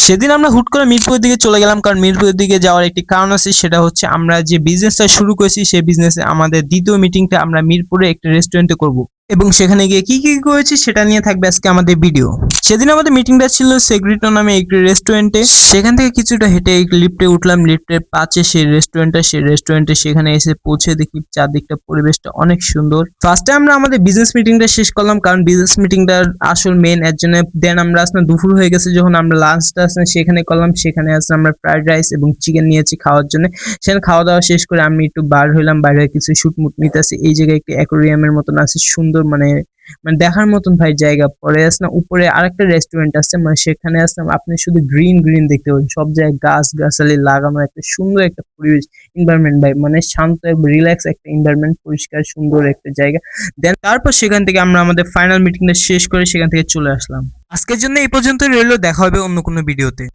সেদিন আমরা হুট করে মিরপুরের দিকে চলে গেলাম, কারণ মিরপুরের দিকে যাওয়ার একটি কারণ আছে, সেটা হচ্ছে আমরা যে বিজনেসটা শুরু করেছি সেই বিজনেসে আমাদের দ্বিতীয় মিটিংটা আমরা মিরপুরে একটা রেস্টুরেন্টে করব, এবং সেখানে গিয়ে কি কি করেছি সেটা নিয়ে থাকবে আজকে আমাদের ভিডিও। সেদিন আমাদের মিটিংটা ছিল সেগ্রিটো নামে একটি রেস্টুরেন্টে। সেখান থেকে কিছুটা হেঁটে লিফটে উঠলাম, লিফটের পাশে সেই রেস্টুরেন্টে সেখানে এসে পৌঁছে দেখি চারদিকটা পরিবেশটা অনেক সুন্দর। ফার্স্টে আমরা আমাদের বিজনেস মিটিংটা শেষ করলাম, কারণ বিজনেস মিটিংটার আসল মেন এর জন্য। দেন আমরা আসলে দুপুর হয়ে গেছে যখন আমরা লাঞ্চটা সেখানে করলাম, সেখানে আসলে আমরা ফ্রাইড রাইস এবং চিকেন নিয়েছি খাওয়ার জন্য। সেখানে খাওয়া দাওয়া শেষ করে আমি একটু বার হইলাম, বাইরে কিছু শুট মুট নিতেছি। এই জায়গায় একটি অ্যাকোরিয়ামের মতন আছে, সুন্দর মানে মানে দেখার মতন ভাই জায়গা। পরে আসলাম উপরে আরেকটা রেস্টুরেন্ট আছে, মানে সেখানে আসলাম আপনি শুধু গ্রিন গ্রিন দেখতে পাবেন, সব জায়গায় গাছ গাছালি লাগানো, একটা সুন্দর একটা পরিবেশ এনভায়রনমেন্ট ভাই, মানে শান্ত রিল্যাক্স একটা এনভায়রনমেন্ট, পরিষ্কার সুন্দর একটা জায়গা। দেন তারপর সেখান থেকে আমরা আমাদের ফাইনাল মিটিংটা শেষ করে সেখান থেকে চলে আসলাম। আজকের জন্য এই পর্যন্ত রইলো, দেখা হবে অন্য কোনো ভিডিওতে।